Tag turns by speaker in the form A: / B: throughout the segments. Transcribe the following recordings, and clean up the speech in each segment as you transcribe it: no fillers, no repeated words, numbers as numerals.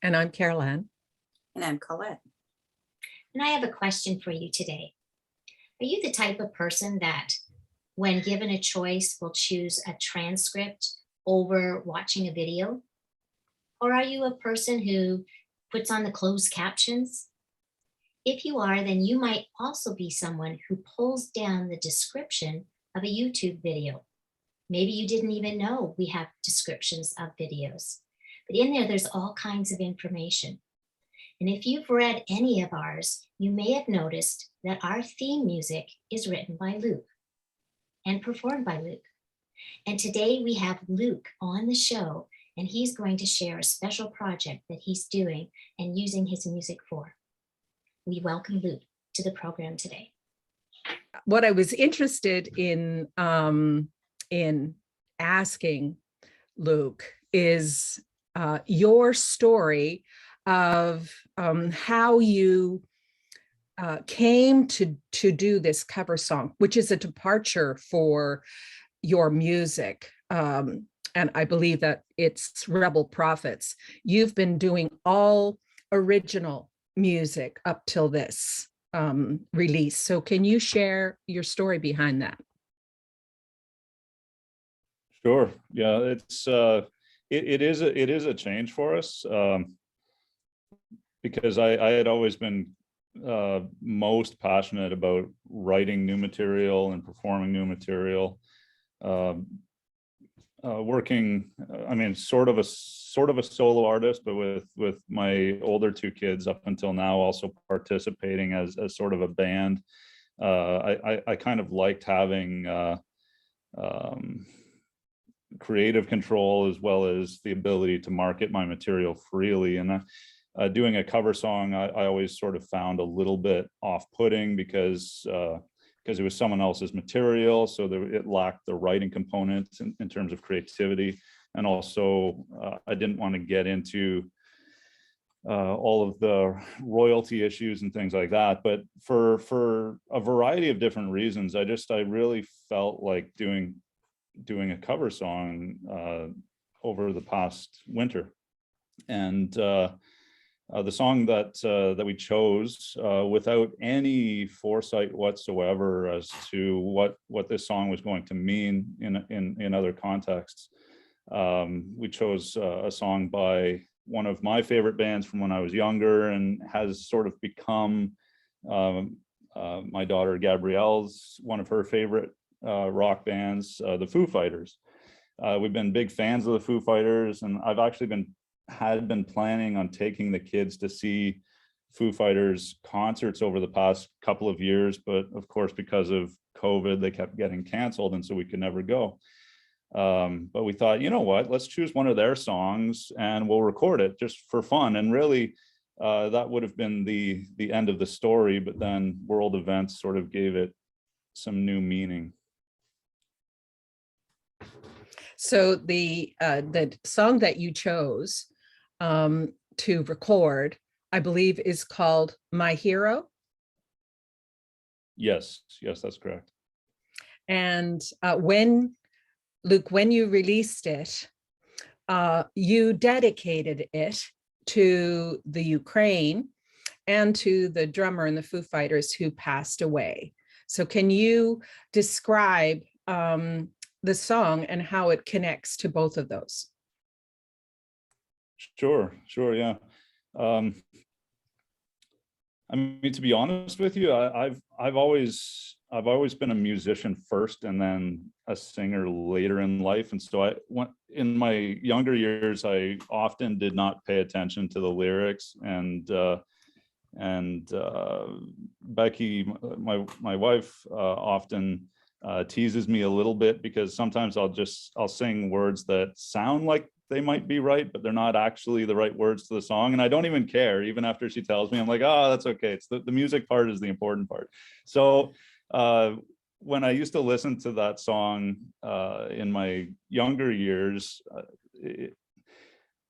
A: And I'm Carol Ann.
B: And I'm Colette.
C: And I have a question for you today. Are you the type of person that, when given a choice, will choose a transcript over watching a video? Or are you a person who puts on the closed captions? If you are, then you might also be someone who pulls down the description of a YouTube video. Maybe you didn't even know we have descriptions of videos, but in there's all kinds of information. And if you've read any of ours, you may have noticed that our theme music is written by Luke and performed by Luke. And today we have Luke on the show, and he's going to share a special project that he's doing and using his music for. We welcome Luke to the program today.
A: What I was interested in asking Luke is your story of how you came to do this cover song, which is a departure for your music. And I believe that it's Rebel Prophets. You've been doing all original music up till this release. So can you share your story behind that?
D: Sure. Yeah, it is a change for us because I had always been most passionate about writing new material and performing new material. Working, sort of a solo artist, but with my older two kids up until now, also participating as sort of a band. I kind of liked having creative control as well as the ability to market my material freely. And doing a cover song, I always sort of found a little bit off-putting because it was someone else's material, so it lacked the writing component in terms of creativity. And also, I didn't want to get into all of the royalty issues and things like that. But for a variety of different reasons, I really felt like doing a cover song over the past winter. And the song that we chose without any foresight whatsoever as to what this song was going to mean in other contexts. We chose a song by one of my favorite bands from when I was younger, and has sort of become my daughter Gabrielle's one of her favorite rock bands, the Foo Fighters. We've been big fans of the Foo Fighters, and I've actually had been planning on taking the kids to see Foo Fighters concerts over the past couple of years, but of course, because of COVID, they kept getting canceled, and so we could never go. But we thought, you know what, let's choose one of their songs and we'll record it just for fun. And really, that would have been the end of the story, but then world events sort of gave it some new meaning.
A: So the song that you chose to record, I believe, is called My Hero.
D: Yes, that's correct.
A: And when you released it, you dedicated it to the Ukraine and to the drummer in the Foo Fighters who passed away. So can you describe the song and how it connects to both of those?
D: Sure, yeah. To be honest with you, I've always been a musician first and then a singer later in life. And so in my younger years, I often did not pay attention to the lyrics. And Becky, my wife, often teases me a little bit because sometimes I'll sing words that sound like they might be right, but they're not actually the right words to the song. And I don't even care. Even after she tells me, I'm like, oh, that's okay. It's the music part is the important part. So when I used to listen to that song in my younger years,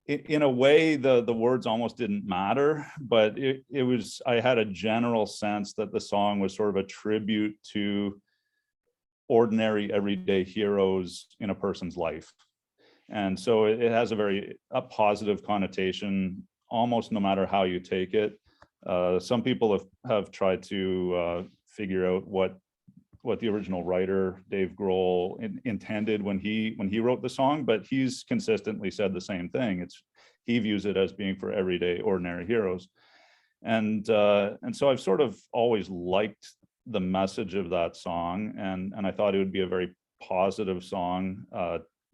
D: in a way, the words almost didn't matter, but I had a general sense that the song was sort of a tribute to ordinary everyday heroes in a person's life. And so it has a very positive connotation almost no matter how you take it. Some people have tried to figure out what the original writer, Dave Grohl, intended when he wrote the song, but he's consistently said the same thing. He views it as being for everyday, ordinary heroes. And so I've sort of always liked the message of that song, and I thought it would be a very positive song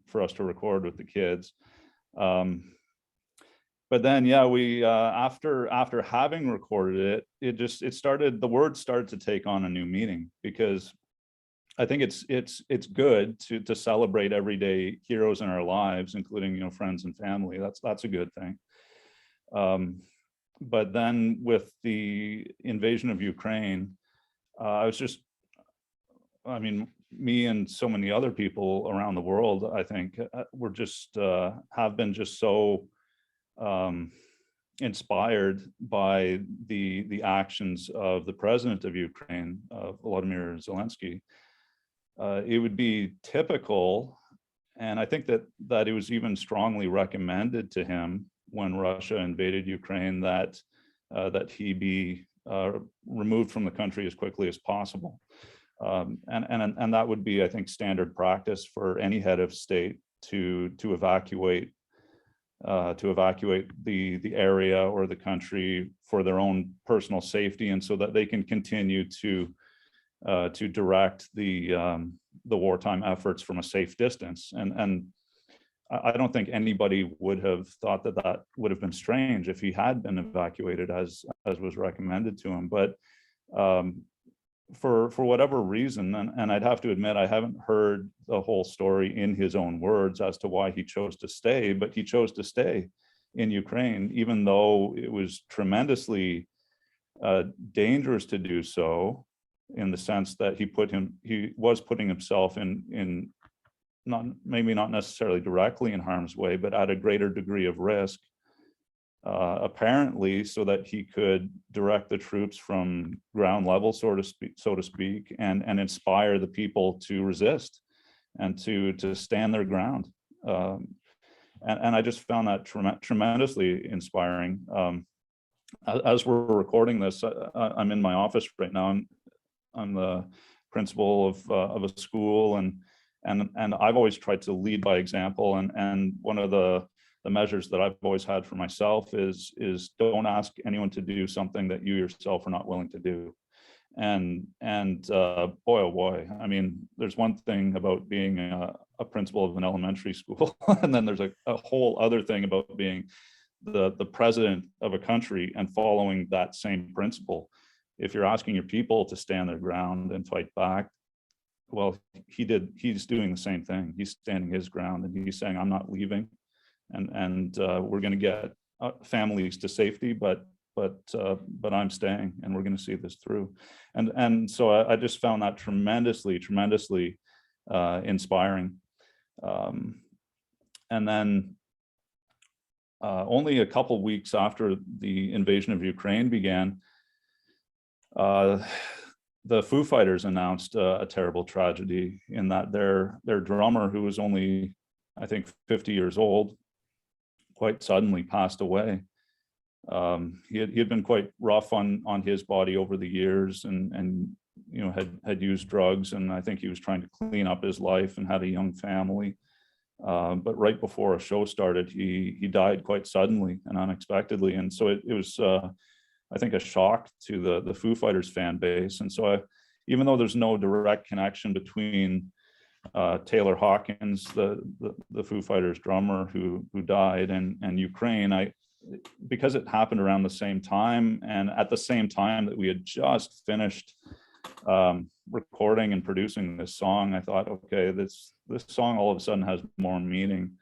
D: for us to record with the kids. But then, yeah, we after having recorded it, the words started to take on a new meaning, because I think it's good to celebrate everyday heroes in our lives, including, you know, friends and family. That's a good thing. But then with the invasion of Ukraine, I mean, me and so many other people around the world, I think, were just have been just so inspired by the actions of the president of Ukraine, Volodymyr Zelensky. It would be typical, and I think that it was even strongly recommended to him when Russia invaded Ukraine, that he be removed from the country as quickly as possible. And that would be, I think, standard practice for any head of state to evacuate the area or the country for their own personal safety, and so that they can continue to direct the wartime efforts from a safe distance. And I don't think anybody would have thought that would have been strange if he had been evacuated as was recommended to him. But for whatever reason, and I'd have to admit, I haven't heard the whole story in his own words as to why he chose to stay, but he chose to stay in Ukraine, even though it was tremendously dangerous to do so, in the sense that he was putting himself in maybe not necessarily directly in harm's way, but at a greater degree of risk, apparently, so that he could direct the troops from ground level, so to speak, and inspire the people to resist and to stand their ground. And I just found that tremendously inspiring. As we're recording this, I'm in my office right now. I'm the principal of a school, and I've always tried to lead by example. And one of the measures that I've always had for myself is don't ask anyone to do something that you yourself are not willing to do. And boy, oh boy, I mean, there's one thing about being a principal of an elementary school, and then there's a whole other thing about being the president of a country and following that same principle. If you're asking your people to stand their ground and fight back, well, he's doing the same thing. He's standing his ground, and he's saying, I'm not leaving, and we're going to get families to safety, but I'm staying, and we're going to see this through. And so I just found that tremendously inspiring. And then only a couple weeks after the invasion of Ukraine began, the Foo Fighters announced a terrible tragedy, in that their drummer, who was only, I think, 50 years old, quite suddenly passed away. He had been quite rough on his body over the years, and you know, had used drugs, and I think he was trying to clean up his life and had a young family. But right before a show started, he died quite suddenly and unexpectedly, and so it was I think a shock to the Foo Fighters fan base. And so even though there's no direct connection between Taylor Hawkins, the Foo Fighters drummer who died, and Ukraine, because it happened around the same time, and at the same time that we had just finished recording and producing this song, I thought, okay, this song all of a sudden has more meaning.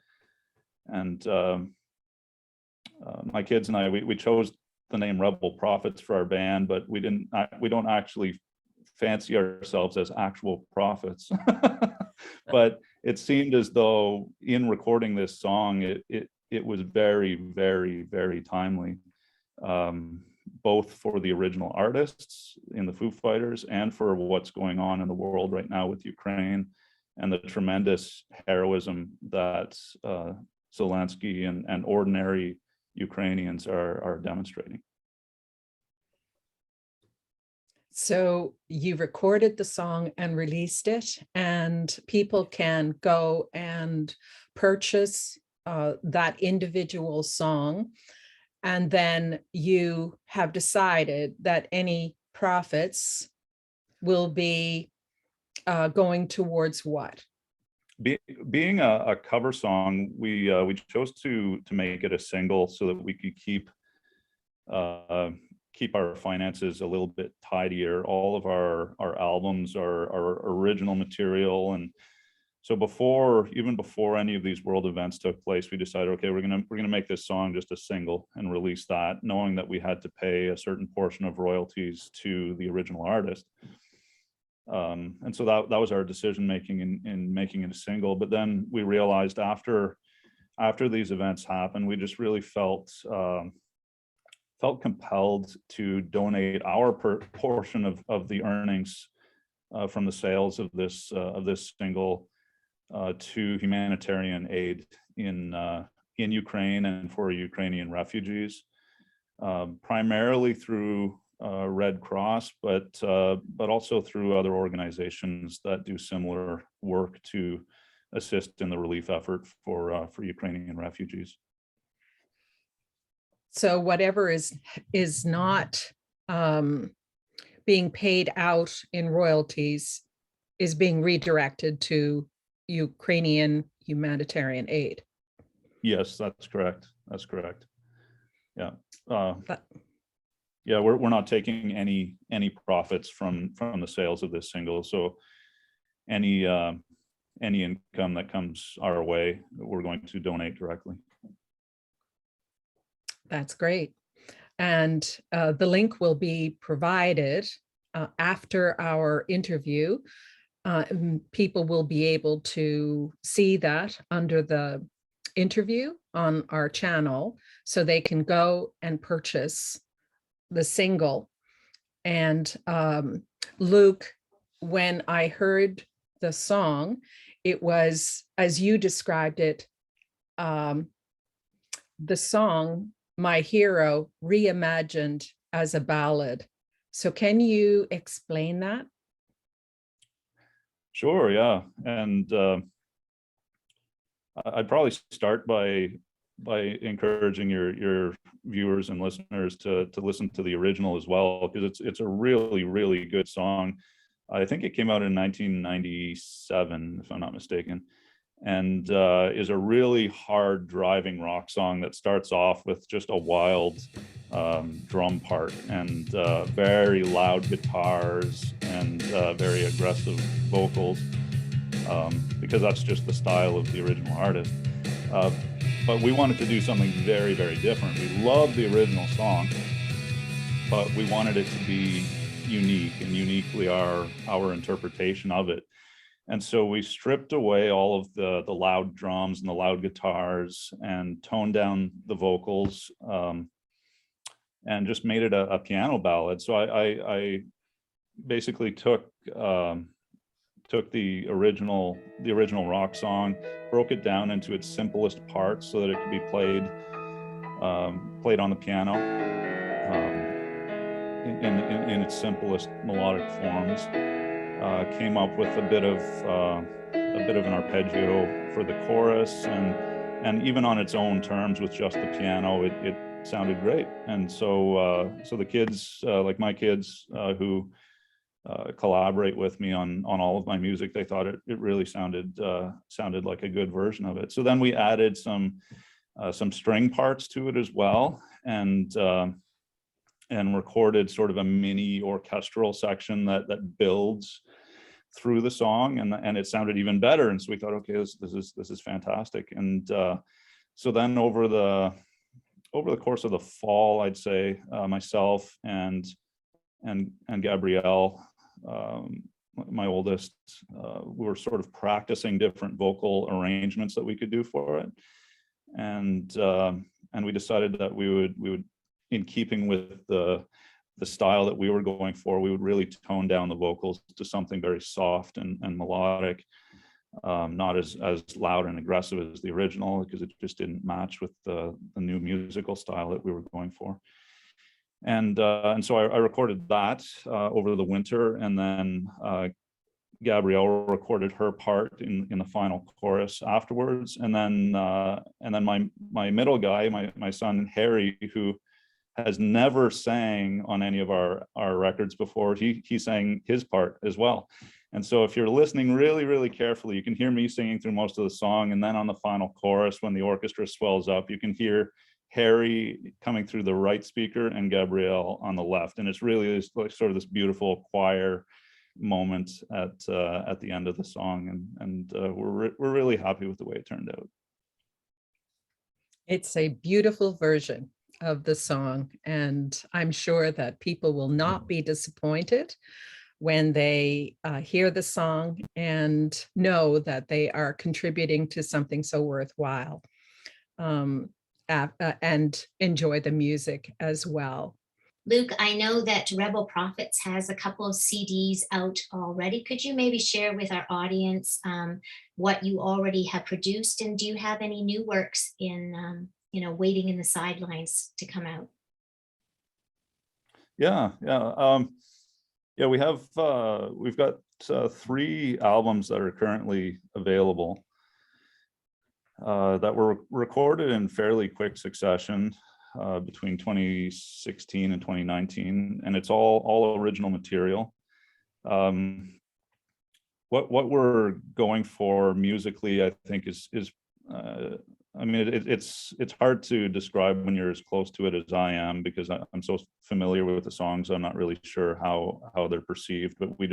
D: And my kids and I, we chose the name Rebel Prophets for our band, but we don't actually fancy ourselves as actual prophets. But it seemed as though in recording this song, it was very, very, very timely, both for the original artists in the Foo Fighters and for what's going on in the world right now with Ukraine, and the tremendous heroism that Zelensky and ordinary Ukrainians are demonstrating.
A: So you recorded the song and released it, and people can go and purchase that individual song. And then you have decided that any profits will be going towards what?
D: Being a cover song, we chose to make it a single so that we could keep our finances a little bit tidier. All of our albums are original material, and so even before any of these world events took place, we decided, okay, we're gonna make this song just a single and release that, knowing that we had to pay a certain portion of royalties to the original artist. And so that was our decision making in making it a single. But then we realized after these events happened, we just really felt compelled to donate our portion of the earnings from the sales of this single to humanitarian aid in Ukraine and for Ukrainian refugees, primarily through Red Cross, but also through other organizations that do similar work to assist in the relief effort for Ukrainian refugees.
A: So whatever is not being paid out in royalties is being redirected to Ukrainian humanitarian aid.
D: Yes, that's correct. That's correct. Yeah. Yeah, we're not taking any profits from the sales of this single. So any income that comes our way, we're going to donate directly.
A: That's great. And the link will be provided after our interview. People will be able to see that under the interview on our channel, so they can go and purchase the single. And Luke, when I heard the song, it was, as you described it, the song, My Hero, reimagined as a ballad. So can you explain that?
D: Sure, yeah. And I'd probably start by encouraging your viewers and listeners to listen to the original as well, because it's a really good song. I think it came out in 1997, if I'm not mistaken, and is a really hard driving rock song that starts off with just a wild drum part and very loud guitars and very aggressive vocals, because that's just the style of the original artist. But we wanted to do something very different. We love the original song, but we wanted it to be unique and uniquely our interpretation of it. And so we stripped away all of the loud drums and the loud guitars and toned down the vocals, and just made it a piano ballad. So I basically took the original rock song, broke it down into its simplest parts so that it could be played on the piano in its simplest melodic forms. Came up with a bit of an arpeggio for the chorus, and even on its own terms with just the piano, it sounded great. And so the kids, like my kids, who collaborate with me on all of my music, they thought it really sounded like a good version of it. So then we added some string parts to it as well, and recorded sort of a mini orchestral section that builds through the song, and it sounded even better. And so we thought, okay, this is fantastic. And so then over the course of the fall, I'd say, myself and Gabrielle, my oldest, we were sort of practicing different vocal arrangements that we could do for it, and we decided that we would, in keeping with the style that we were going for, we would really tone down the vocals to something very soft and melodic. not as loud and aggressive as the original, because it just didn't match with the new musical style that we were going for. And so I recorded that over the winter, and then Gabrielle recorded her part in the final chorus afterwards. And then my middle guy, my son Harry, who has never sang on any of our records before, he sang his part as well. And so if you're listening really, really carefully, you can hear me singing through most of the song. And then on the final chorus, when the orchestra swells up, you can hear Harry coming through the right speaker and Gabrielle on the left. And it's really like sort of this beautiful choir moment at the end of the song. And we're really happy with the way it turned out.
A: It's a beautiful version of the song, and I'm sure that people will not be disappointed when they hear the song and know that they are contributing to something so worthwhile, and enjoy the music as well.
C: Luke, I know that Rebel Prophets has a couple of CDs out already. Could you maybe share with our audience what you already have produced, and do you have any new works in waiting in the sidelines to come out?
D: Yeah. We've got 3 albums that are currently available that were recorded in fairly quick succession between 2016 and 2019, and it's all original material. What we're going for musically, I think, is it's hard to describe when you're as close to it as I am, because I'm so familiar with the songs. I'm not really sure how they're perceived, but we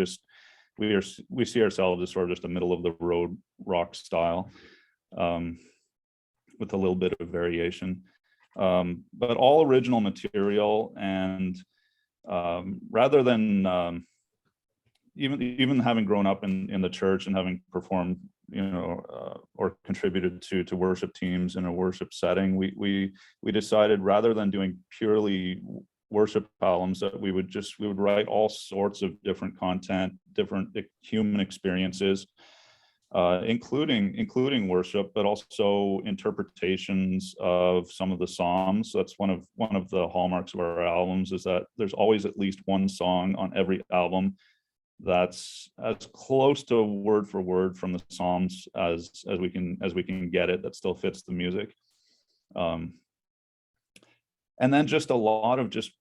D: see ourselves as sort of just a middle of the road rock style, with a little bit of variation, but all original material. And rather than even having grown up in the church and having performed, or contributed to worship teams in a worship setting, we decided, rather than doing purely worship albums, that we would write all sorts of different content, different human experiences, including worship, but also interpretations of some of the Psalms. So that's one of the hallmarks of our albums, is that there's always at least one song on every album that's as close to word for word from the Psalms as we can get it, that still fits the music. And then just a lot of just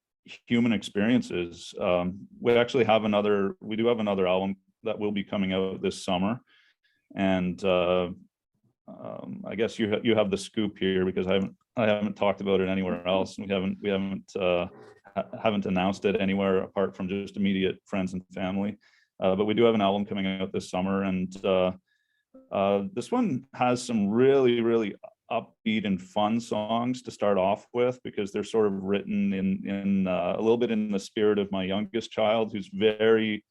D: human experiences. We do have another album that will be coming out this summer, and I guess you have the scoop here, because I haven't talked about it anywhere else, and we haven't announced it anywhere apart from just immediate friends and family. But we do have an album coming out this summer, and this one has some really, really upbeat and fun songs to start off with, because they're sort of written in a little bit in the spirit of my youngest child, who's very,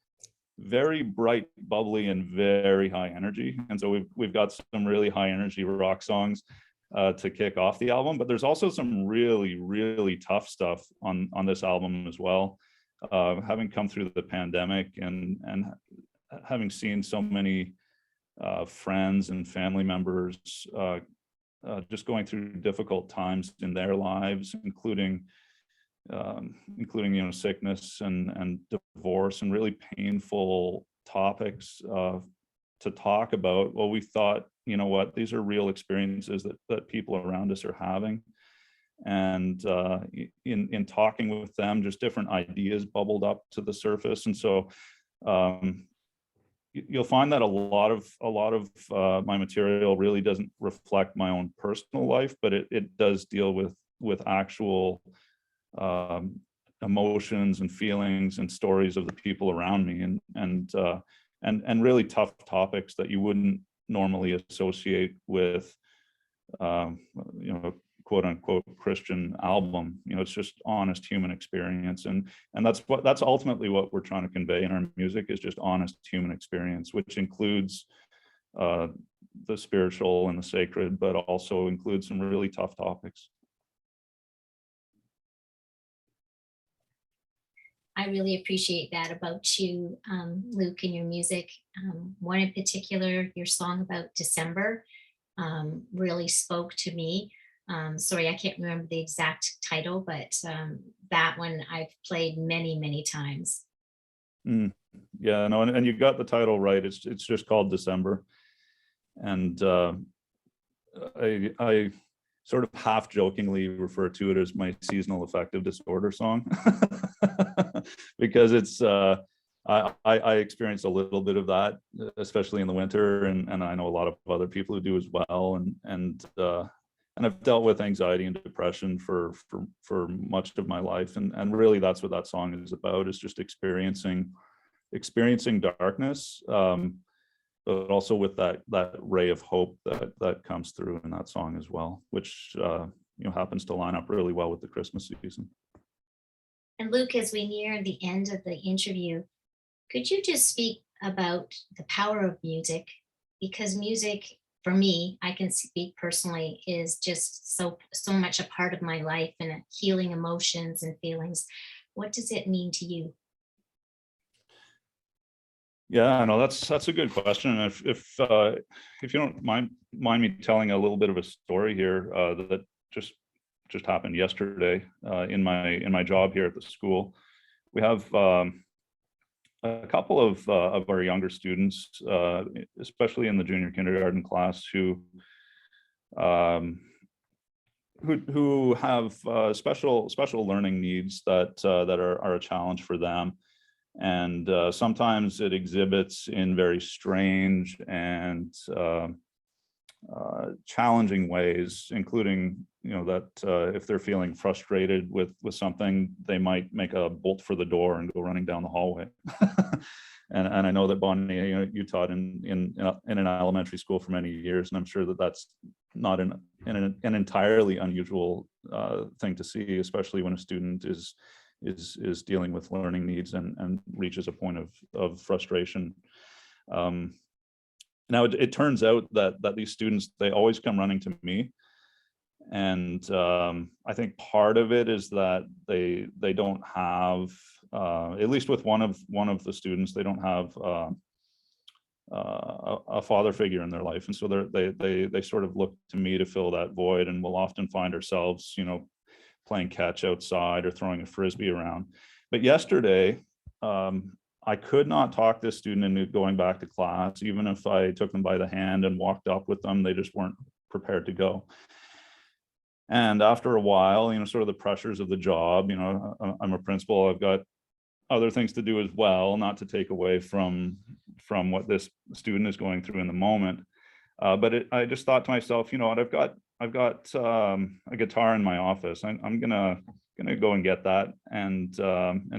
D: very bright, bubbly, and very high energy. And so we've got some really high energy rock songs to kick off the album, but there's also some really, really tough stuff on this album as well. Having come through the pandemic and having seen so many friends and family members just going through difficult times in their lives, including sickness and divorce, and really painful topics to talk about. Well, we thought, these are real experiences that people around us are having. And in talking with them, just different ideas bubbled up to the surface. And so you'll find that a lot of my material really doesn't reflect my own personal life, but it does deal with actual emotions and feelings and stories of the people around me, and really tough topics that you wouldn't normally associate with quote unquote Christian album. It's just honest human experience, and that's ultimately what we're trying to convey in our music, is just honest human experience, which includes the spiritual and the sacred, but also includes some really tough topics.
C: I really appreciate that about you, Luke, and your music. One in particular, your song about December, really spoke to me. Sorry, I can't remember the exact title, but that one I've played many, many times.
D: Mm, yeah, no, and you got the title right. It's just called December, and I sort of half jokingly refer to it as my seasonal affective disorder song because it's I experience a little bit of that, especially in the winter, and I know a lot of other people who do as well, and I've dealt with anxiety and depression for much of my life, and really that's what that song is about, is just experiencing darkness, but also with that ray of hope that comes through in that song as well, which happens to line up really well with the Christmas season.
C: And Luke, as we near the end of the interview, could you just speak about the power of music? Because music, for me, I can speak personally, is just so much a part of my life and healing emotions and feelings. What does it mean to you?
D: Yeah, no, that's a good question. And if you don't mind me telling a little bit of a story here that just happened yesterday in my job here at the school. We have a couple of our younger students, especially in the junior kindergarten class, who have special learning needs that are a challenge for them. And sometimes it exhibits in very strange and challenging ways, including, that if they're feeling frustrated with something, they might make a bolt for the door and go running down the hallway. And I know that Bonnie, you taught in an elementary school for many years, and I'm sure that that's not an entirely unusual thing to see, especially when a student is dealing with learning needs and reaches a point of frustration. Now it turns out that these students, they always come running to me, and I think part of it is that they don't have, at least with one of the students, they don't have a father figure in their life, and so they sort of look to me to fill that void, and we'll often find ourselves, playing catch outside or throwing a frisbee around. But yesterday, I could not talk this student into going back to class. Even if I took them by the hand and walked up with them, they just weren't prepared to go. And after a while, sort of the pressures of the job, I'm a principal, I've got other things to do as well, not to take away from what this student is going through in the moment. But I just thought to myself, what, I've got a guitar in my office. I'm gonna go and get that and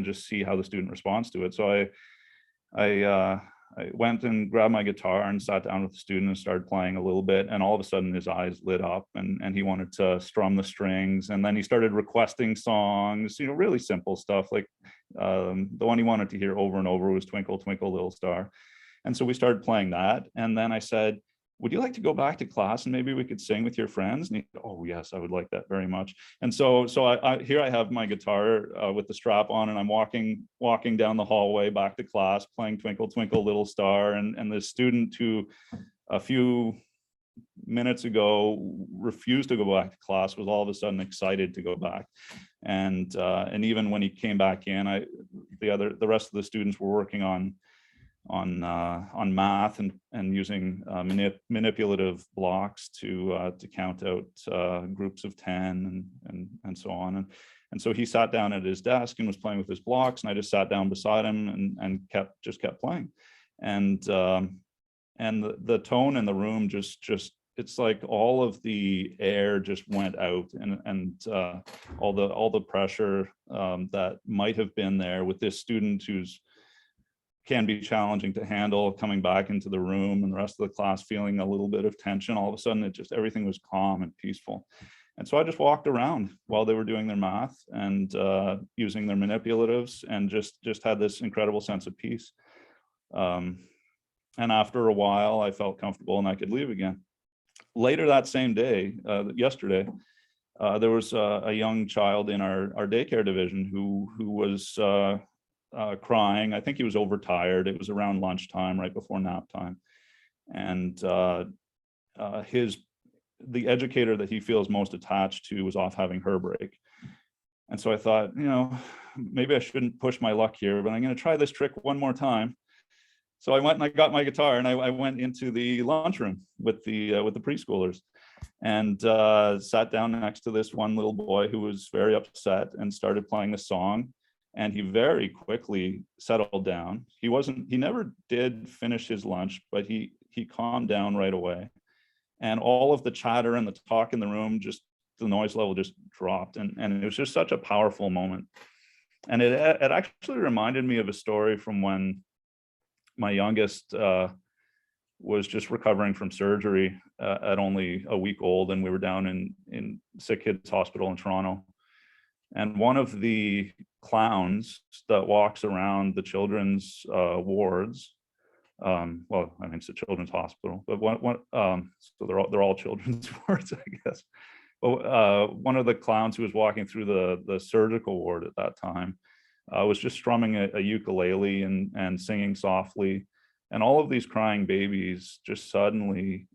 D: just see how the student responds to it. So I went and grabbed my guitar and sat down with the student and started playing a little bit. And all of a sudden his eyes lit up and he wanted to strum the strings. And then he started requesting songs, really simple stuff. Like the one he wanted to hear over and over was Twinkle, Twinkle, Little Star. And so we started playing that. And then I said, would you like to go back to class and maybe we could sing with your friends? And he said, oh yes, I would like that very much. And so I here I have my guitar with the strap on, and I'm walking down the hallway back to class, playing Twinkle, Twinkle, Little Star. And the student who a few minutes ago refused to go back to class was all of a sudden excited to go back. And even when he came back in, the rest of the students were working on math and using manipulative blocks to count out groups of 10 and so on. And so he sat down at his desk and was playing with his blocks, and I just sat down beside him and kept playing. And the tone in the room just it's like all of the air just went out, and all the pressure that might have been there with this student who's can be challenging to handle, coming back into the room, and the rest of the class feeling a little bit of tension. All of a sudden, everything was calm and peaceful. And so I just walked around while they were doing their math and using their manipulatives, and just had this incredible sense of peace. And after a while, I felt comfortable and I could leave again. Later that same day, yesterday, there was a young child in our daycare division who was crying. I think he was overtired. It was around lunchtime, right before nap time. And the educator that he feels most attached to was off having her break. And so I thought, maybe I shouldn't push my luck here, but I'm going to try this trick one more time. So I went and I got my guitar and I went into the lunchroom with the preschoolers and sat down next to this one little boy who was very upset and started playing the song. And he very quickly settled down. He never did finish his lunch, but he calmed down right away. And all of the chatter and the talk in the room, just the noise level just dropped. And it was just such a powerful moment. And it actually reminded me of a story from when my youngest was just recovering from surgery at only a week old. And we were down in Sick Kids Hospital in Toronto. And one of the clowns that walks around the children's wards, well, I mean, it's a children's hospital, but so they're all children's wards, I guess. But one of the clowns who was walking through the surgical ward at that time was just strumming a ukulele and singing softly, and all of these crying babies just suddenly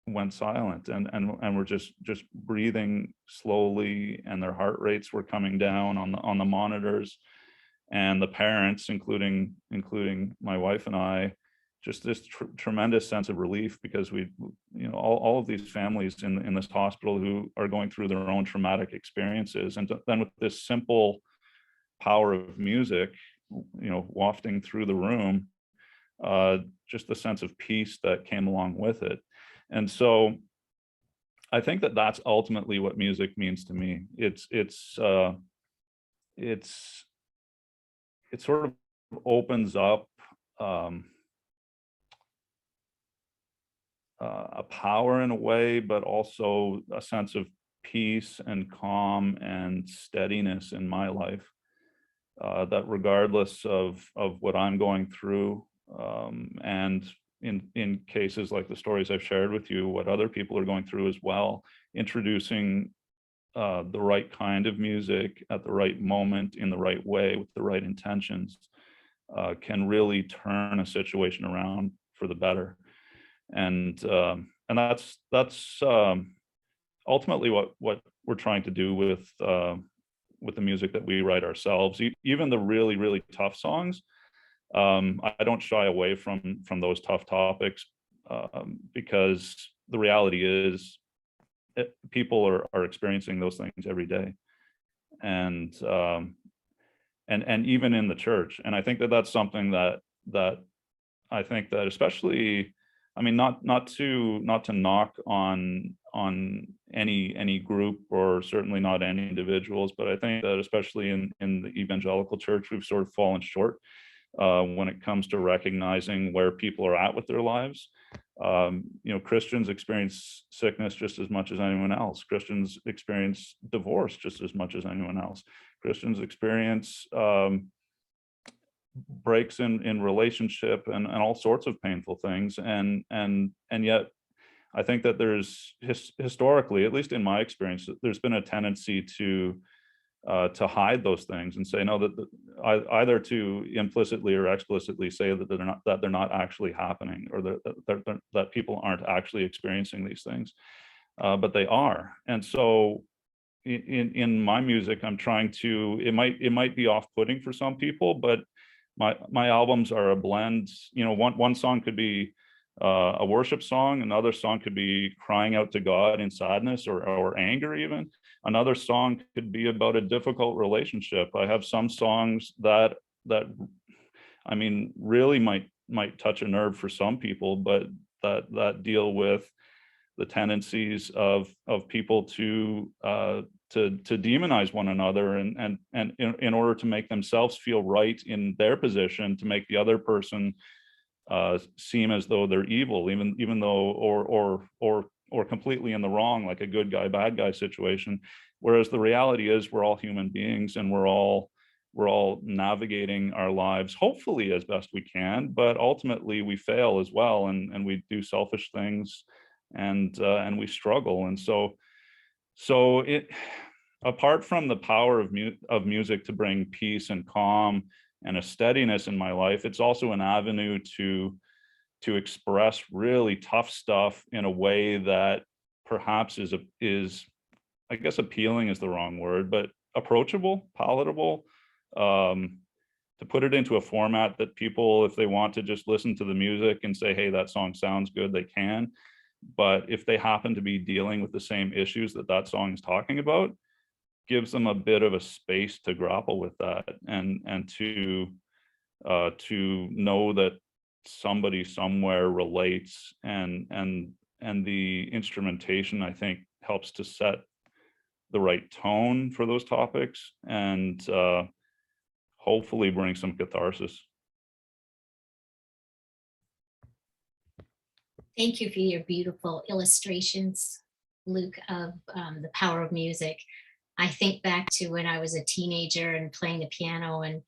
D: went silent and were just breathing slowly, and their heart rates were coming down on the monitors. And the parents, including my wife and I, just this tremendous sense of relief, because all of these families in this hospital who are going through their own traumatic experiences, and then with this simple power of music, wafting through the room, just the sense of peace that came along with it. And so I think that that's ultimately what music means to me. It sort of opens up a power in a way, but also a sense of peace and calm and steadiness in my life, that regardless of what I'm going through, and in cases like the stories I've shared with you, what other people are going through as well, introducing the right kind of music at the right moment in the right way with the right intentions can really turn a situation around for the better. And that's ultimately what we're trying to do with the music that we write ourselves. Even the really, really tough songs, I don't shy away from those tough topics, because the reality is people are experiencing those things every day, and even in the church. And I think that that's something that I think that, especially, I mean, not to knock on any group, or certainly not any individuals, but I think that especially in the evangelical church, we've sort of fallen short when it comes to recognizing where people are at with their lives. Christians experience sickness just as much as anyone else. Christians experience divorce just as much as anyone else. Christians experience breaks in relationship and all sorts of painful things. And yet I think that there's historically, at least in my experience, there's been a tendency to hide those things and say no, that either to implicitly or explicitly say that they're not actually happening, or that people aren't actually experiencing these things, but they are. And so in my music, I'm trying to, it might be off-putting for some people, but my albums are a blend. One song could be a worship song, another song could be crying out to God in sadness or anger even. Another song could be about a difficult relationship. I have some songs that I mean really might touch a nerve for some people, but that deal with the tendencies of people to demonize one another, and in order to make themselves feel right in their position, to make the other person seem as though they're evil, even though or completely in the wrong, like a good guy bad guy situation. Whereas the reality is we're all human beings, and we're all navigating our lives hopefully as best we can, but ultimately we fail as well, and we do selfish things, and we struggle. And so it, apart from the power of music to bring peace and calm and a steadiness in my life. It's also an avenue to express really tough stuff in a way that perhaps is I guess appealing is the wrong word, but approachable, palatable, to put it into a format that people, if they want to just listen to the music and say, hey, that song sounds good, they can. But if they happen to be dealing with the same issues that song is talking about, gives them a bit of a space to grapple with that, and to know that somebody somewhere relates, and the instrumentation, I think, helps to set the right tone for those topics, and hopefully bring some catharsis.
C: Thank you for your beautiful illustrations, Luke, of the power of music. I think back to when I was a teenager and playing the piano, and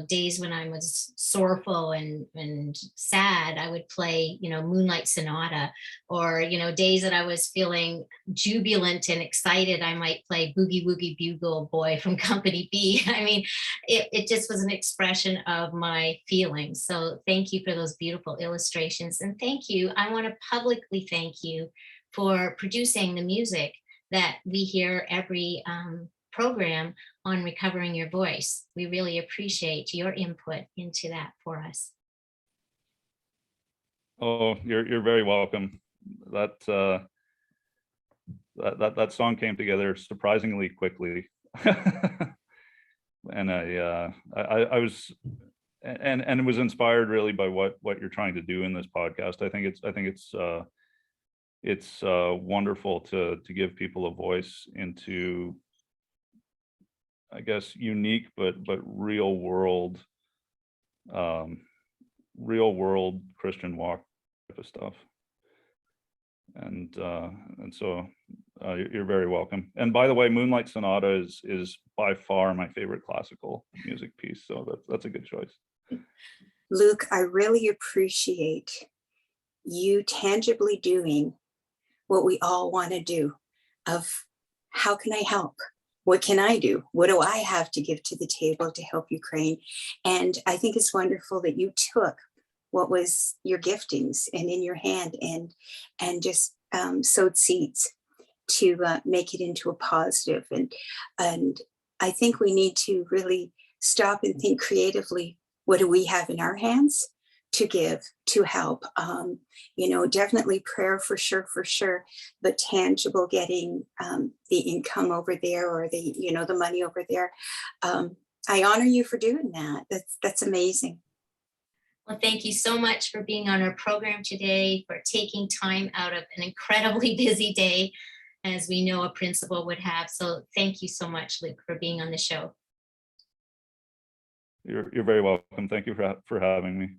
C: days when I was sorrowful and sad, I would play Moonlight Sonata, or days that I was feeling jubilant and excited, I might play Boogie Woogie Bugle Boy from Company B. I mean, it just was an expression of my feelings. So thank you for those beautiful illustrations, and thank you. I want to publicly thank you for producing the music that we hear every program on Recovering Your Voice. We really appreciate your input into that for us.
D: Oh, you're very welcome. That song came together surprisingly quickly, and I was, and it was inspired really by what you're trying to do in this podcast. I think it's wonderful to give people a voice into, I guess, unique but real world Christian walk type of stuff. And so you're very welcome. And by the way, Moonlight Sonata is by far my favorite classical music piece. So that's a good choice.
B: Luke, I really appreciate you tangibly doing what we all want to do, of how can I help? What can I do? What do I have to give to the table to help Ukraine? And I think it's wonderful that you took what was your giftings and in your hand and just sowed seeds to make it into a positive. And I think we need to really stop and think creatively. What do we have in our hands to give, to help? Definitely prayer for sure, but tangible, getting the income over there, or the money over there. I honor you for doing that. That's amazing.
C: Well, thank you so much for being on our program today, for taking time out of an incredibly busy day, as we know a principal would have. So thank you so much, Luke, for being on the show.
D: You're very welcome. Thank you for having me.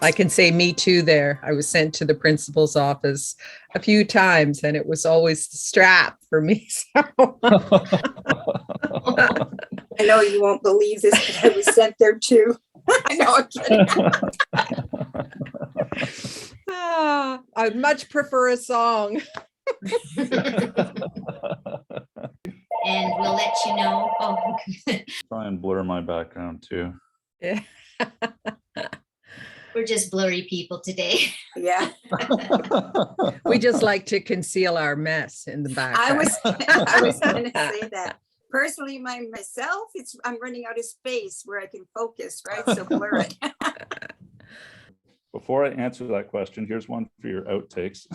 A: I can say me too there. I was sent to the principal's office a few times, and it was always the strap for me. So.
B: I know you won't believe this, but I was sent there too. I know, I'm kidding.
A: I much prefer a song.
C: And we'll let you know. Oh.
D: Try and blur my background too.
A: Yeah.
C: We're just blurry people today.
B: Yeah.
A: We just like to conceal our mess in the background.
B: I was going to say that. Personally, myself, I'm running out of space where I can focus, right? So blur it.
D: Before I answer that question, here's one for your outtakes.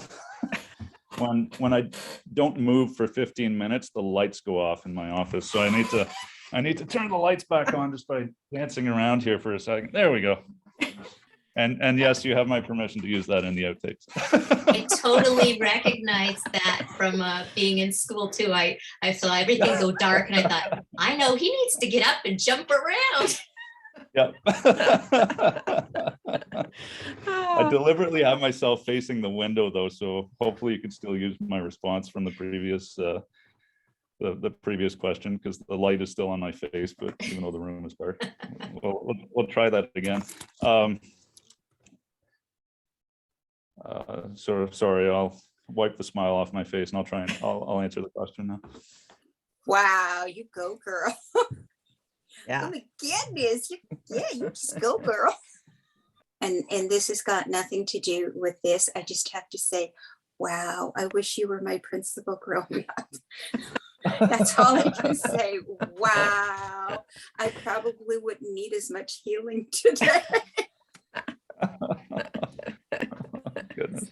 D: When I don't move for 15 minutes, the lights go off in my office. So I need to turn the lights back on just by dancing around here for a second. There we go. And yes, you have my permission to use that in the outtakes.
C: I totally recognize that from being in school too. I saw everything go dark, and I thought, I know he needs to get up and jump around.
D: Yep. I deliberately have myself facing the window though, so hopefully you can still use my response from the previous the previous question because the light is still on my face, but even though the room is dark, we'll try that again. Sorry, I'll wipe the smile off my face and I'll answer the question now.
B: Wow, you go, girl.
A: Yeah.
B: Oh my goodness. You just go, girl. And this has got nothing to do with this. I just have to say, wow, I wish you were my principal growing up. That's all I can say. Wow. I probably wouldn't need as much healing today.
D: Goodness.